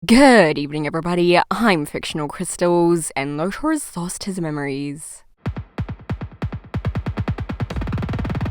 Good evening, everybody. I'm Fictional Crystals, and Lotor's lost his memories.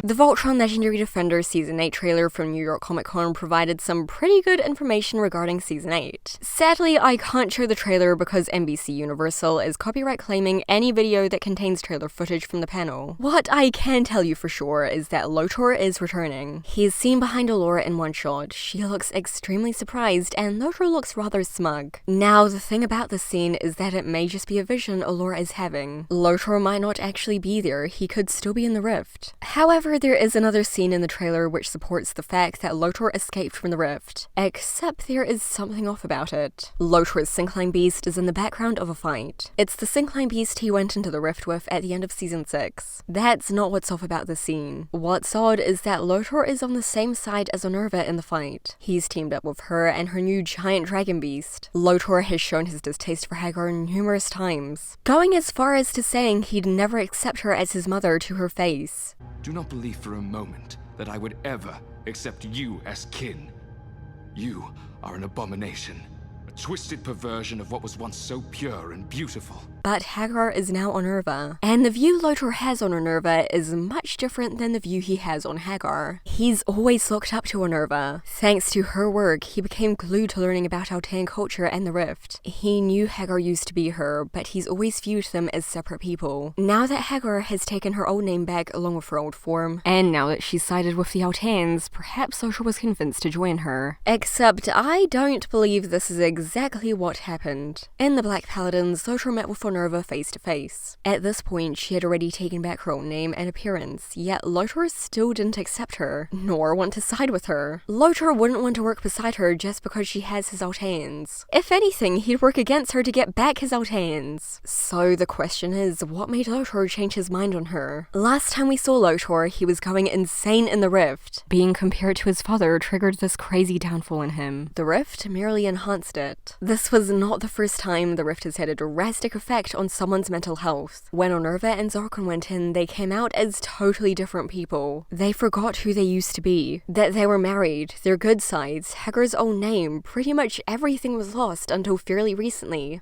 The Voltron Legendary Defender Season 8 trailer from New York Comic Con provided some pretty good information regarding Season 8. Sadly, I can't show the trailer because NBC Universal is copyright claiming any video that contains trailer footage from the panel. What I can tell you for sure is that Lotor is returning. He is seen behind Allura in one shot. She looks extremely surprised, and Lotor looks rather smug. Now, the thing about this scene is that it may just be a vision Allura is having. Lotor might not actually be there. He could still be in the rift. However, there is another scene in the trailer which supports the fact that Lotor escaped from the rift, except there is something off about it. Lotor's Sincline beast is in the background of a fight. It's the Sincline beast he went into the rift with at the end of Season 6. That's not what's off about this scene. What's odd is that Lotor is on the same side as Honerva in the fight. He's teamed up with her and her new giant dragon beast. Lotor has shown his distaste for Hagar numerous times, going as far as to saying he'd never accept her as his mother to her face. Do not believe for a moment that I would ever accept you as kin. You are an abomination, a twisted perversion of what was once so pure and beautiful. But Hagar is now Honerva, and the view Lotor has on Honerva is much different than the view he has on Hagar. He's always looked up to Honerva. Thanks to her work, he became glued to learning about Altan culture and the Rift. He knew Hagar used to be her, but he's always viewed them as separate people. Now that Hagar has taken her old name back along with her old form, and now that she's sided with the Altans, perhaps Lotor was convinced to join her. Except I don't believe this is exactly what happened. In the Black Paladins, Lotor met with Honerva face to face. At this point, she had already taken back her old name and appearance, yet Lotor still didn't accept her, nor want to side with her. Lotor wouldn't want to work beside her just because she has his Altans. If anything, he'd work against her to get back his Altans. So the question is, what made Lotor change his mind on her? Last time we saw Lotor, he was going insane in the Rift. Being compared to his father triggered this crazy downfall in him. The Rift merely enhanced it. This was not the first time the Rift has had a drastic effect on someone's mental health. When Honerva and Zarkon went in, they came out as totally different people. They forgot who they used to be, that they were married, their good sides, Hagar's own name, pretty much everything was lost until fairly recently.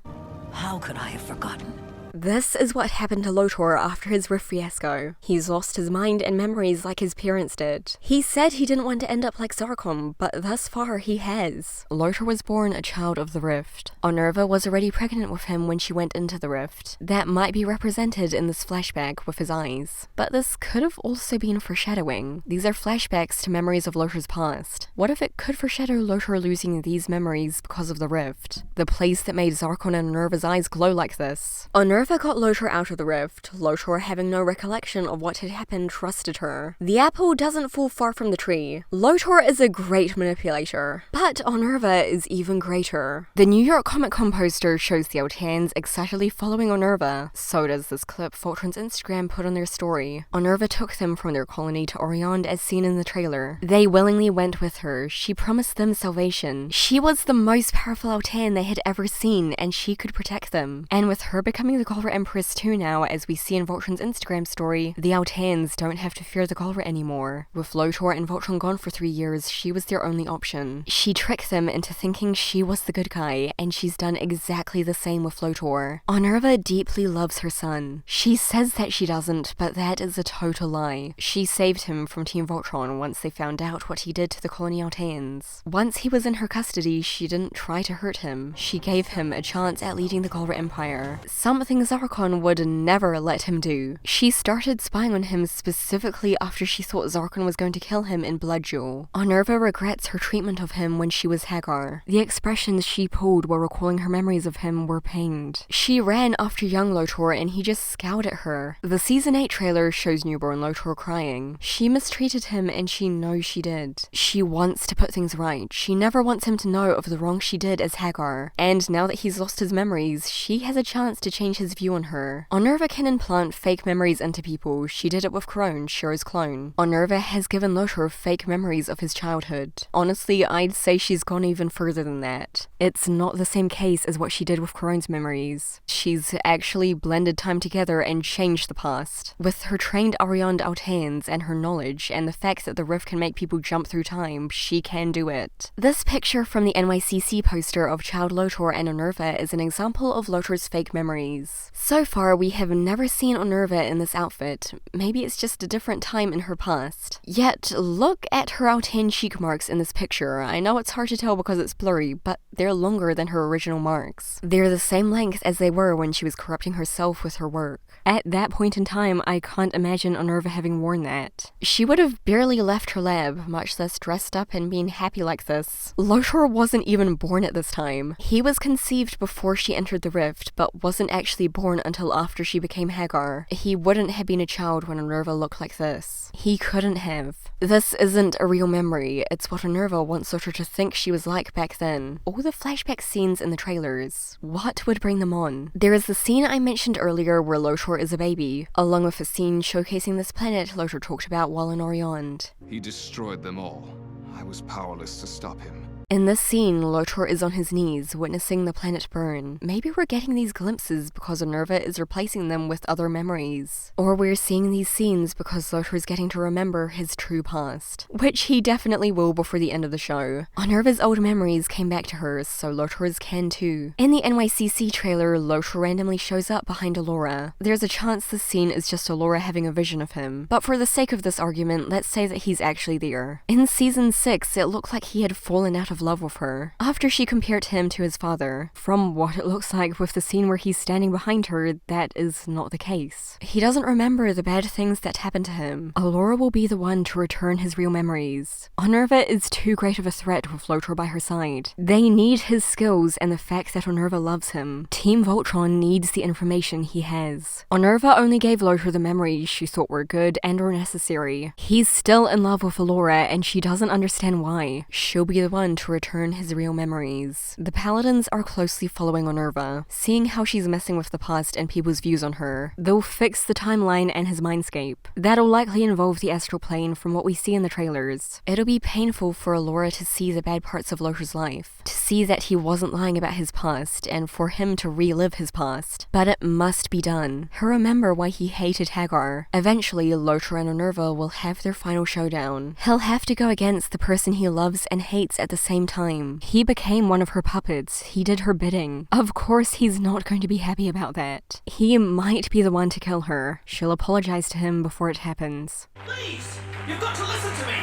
How could I have forgotten? This is what happened to Lotor after his rift fiasco. He's lost his mind and memories like his parents did. He said he didn't want to end up like Zarkon, but thus far he has. Lotor was born a child of the rift. Honerva was already pregnant with him when she went into the rift. That might be represented in this flashback with his eyes. But this could have also been foreshadowing. These are flashbacks to memories of Lotor's past. What if it could foreshadow Lotor losing these memories because of the rift? The place that made Zarkon and Honerva's eyes glow like this. Honerva got Lotor out of the rift. Lotor, having no recollection of what had happened, trusted her. The apple doesn't fall far from the tree. Lotor is a great manipulator, but Honerva is even greater. The New York Comic Con poster shows the Altans excitedly following Honerva. So does this clip Voltron's Instagram put on their story. Honerva took them from their colony to Orient as seen in the trailer. They willingly went with her. She promised them salvation. She was the most powerful Altan they had ever seen, and she could protect them. And with her becoming the Galra Empress too now, as we see in Voltron's Instagram story, the Altans don't have to fear the Galra anymore. With Lotor and Voltron gone for 3 years, she was their only option. She tricked them into thinking she was the good guy, and she's done exactly the same with Lotor. Honerva deeply loves her son. She says that she doesn't, but that is a total lie. She saved him from Team Voltron once they found out what he did to the colony Altans. Once he was in her custody, she didn't try to hurt him. She gave him a chance at leading the Galra Empire. Something Zarkon would never let him do. She started spying on him specifically after she thought Zarkon was going to kill him in Blood Jewel. Honerva regrets her treatment of him when she was Hagar. The expressions she pulled while recalling her memories of him were pained. She ran after young Lotor and he just scowled at her. The Season 8 trailer shows newborn Lotor crying. She mistreated him and she knows she did. She wants to put things right. She never wants him to know of the wrong she did as Hagar. And now that he's lost his memories, she has a chance to change his view on her. Honerva can implant fake memories into people. She did it with Crone, Shiro's clone. Honerva has given Lotor fake memories of his childhood. Honestly, I'd say she's gone even further than that. It's not the same case as what she did with Crone's memories. She's actually blended time together and changed the past. With her trained Ariand Altans and her knowledge, and the fact that the rift can make people jump through time, she can do it. This picture from the NYCC poster of child Lotor and Honerva is an example of Lotor's fake memories. So far, we have never seen Honerva in this outfit. Maybe it's just a different time in her past. Yet, look at her Altan cheek marks in this picture. I know it's hard to tell because it's blurry, but they're longer than her original marks. They're the same length as they were when she was corrupting herself with her work. At that point in time, I can't imagine Honerva having worn that. She would have barely left her lab, much less dressed up and being happy like this. Lotor wasn't even born at this time. He was conceived before she entered the rift, but wasn't actually born until after she became Hagar. He wouldn't have been a child when Honerva looked like this. He couldn't have. This isn't a real memory, it's what Honerva wants Lotor to think she was like back then. All the flashback scenes in the trailers, what would bring them on? There is the scene I mentioned earlier where Lotor is a baby, along with a scene showcasing this planet Lotor talked about while in Oriond. He destroyed them all. I was powerless to stop him. In this scene, Lotor is on his knees, witnessing the planet burn. Maybe we're getting these glimpses because Honerva is replacing them with other memories. Or we're seeing these scenes because Lotor is getting to remember his true past. Which he definitely will before the end of the show. Honerva's old memories came back to her, so Lotor's can too. In the NYCC trailer, Lotor randomly shows up behind Allura. There's a chance this scene is just Allura having a vision of him, but for the sake of this argument, let's say that he's actually there. In Season 6, it looked like he had fallen out of love with her, after she compared him to his father. From what it looks like with the scene where he's standing behind her, that is not the case. He doesn't remember the bad things that happened to him. Allura will be the one to return his real memories. Honerva is too great of a threat with Lotor by her side. They need his skills and the fact that Honerva loves him. Team Voltron needs the information he has. Honerva only gave Lotor the memories she thought were good and or necessary. He's still in love with Allura and she doesn't understand why. She'll be the one to return his real memories. The Paladins are closely following Honerva, seeing how she's messing with the past and people's views on her. They'll fix the timeline and his mindscape. That'll likely involve the astral plane from what we see in the trailers. It'll be painful for Allura to see the bad parts of Lotor's life, to see that he wasn't lying about his past, and for him to relive his past. But it must be done. He'll remember why he hated Hagar. Eventually, Lotor and Honerva will have their final showdown. He'll have to go against the person he loves and hates at the same time. He became one of her puppets. He did her bidding. Of course he's not going to be happy about that. He might be the one to kill her. She'll apologize to him before it happens. Please! You've got to listen to me!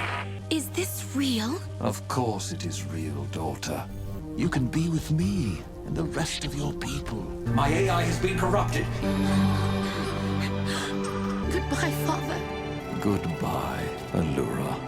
Is this real? Of course it is real, daughter. You can be with me and the rest of your people. My AI has been corrupted. Goodbye, Father. Goodbye, Allura.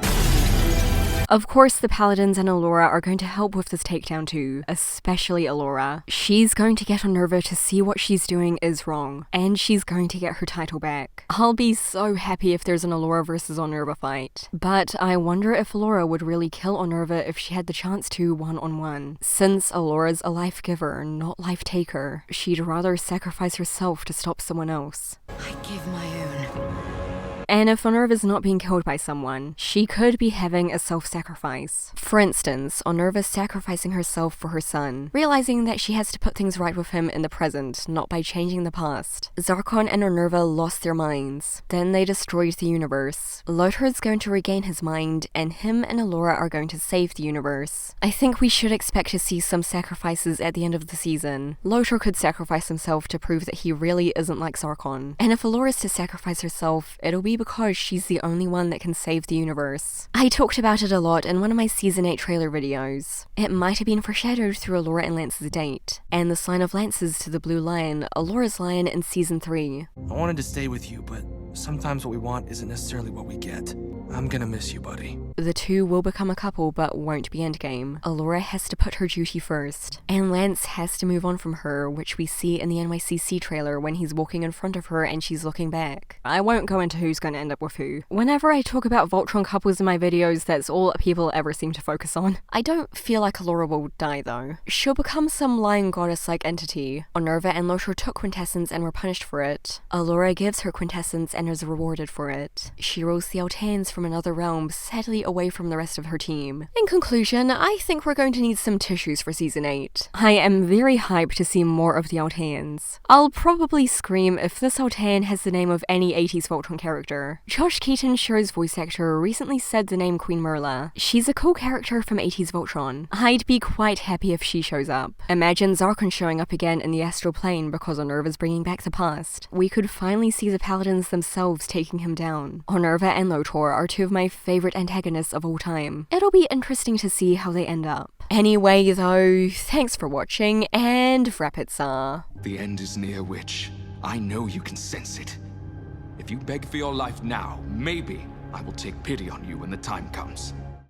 Of course, the Paladins and Allura are going to help with this takedown too, especially Allura. She's going to get Honerva to see what she's doing is wrong, and she's going to get her title back. I'll be so happy if there's an Allura versus Honerva fight, but I wonder if Allura would really kill Honerva if she had the chance to one-on-one. Since Allura's a life giver, not life taker, she'd rather sacrifice herself to stop someone else. I give my own. And if Honerva's not being killed by someone, she could be having a self-sacrifice. For instance, Honerva's sacrificing herself for her son, realizing that she has to put things right with him in the present, not by changing the past. Zarkon and Honerva lost their minds. Then they destroyed the universe. Lotor's going to regain his mind, and him and Allura are going to save the universe. I think we should expect to see some sacrifices at the end of the season. Lotor could sacrifice himself to prove that he really isn't like Zarkon. And if Allura's to sacrifice herself, it'll be because she's the only one that can save the universe. I talked about it a lot in one of my Season 8 trailer videos. It might have been foreshadowed through Allura and Lance's date, and the sign of Lance's to the blue lion, Allura's lion in Season 3. I wanted to stay with you, but sometimes what we want isn't necessarily what we get. I'm gonna miss you, buddy. The two will become a couple but won't be endgame. Allura has to put her duty first, and Lance has to move on from her, which we see in the NYCC trailer when he's walking in front of her and she's looking back. I won't go into who's going to end up with who. Whenever I talk about Voltron couples in my videos, that's all people ever seem to focus on. I don't feel like Allura will die though. She'll become some lion goddess-like entity. Honerva and Lotor took quintessence and were punished for it. Allura gives her quintessence and is rewarded for it. She rules the Altans from another realm, sadly away from the rest of her team. In conclusion, I think we're going to need some tissues for Season 8. I am very hyped to see more of the Altans. I'll probably scream if this Altan has the name of any 80s Voltron character. Josh Keaton, show's voice actor, recently said the name Queen Merla. She's a cool character from 80s Voltron. I'd be quite happy if she shows up. Imagine Zarkon showing up again in the astral plane because Honerva's bringing back the past. We could finally see the Paladins themselves taking him down. Honerva and Lotor are two of my favorite antagonists of all time. It'll be interesting to see how they end up. Anyway though, thanks for watching, and Vrapitsa. The end is near, Witch. I know you can sense it. If you beg for your life now, maybe I will take pity on you when the time comes.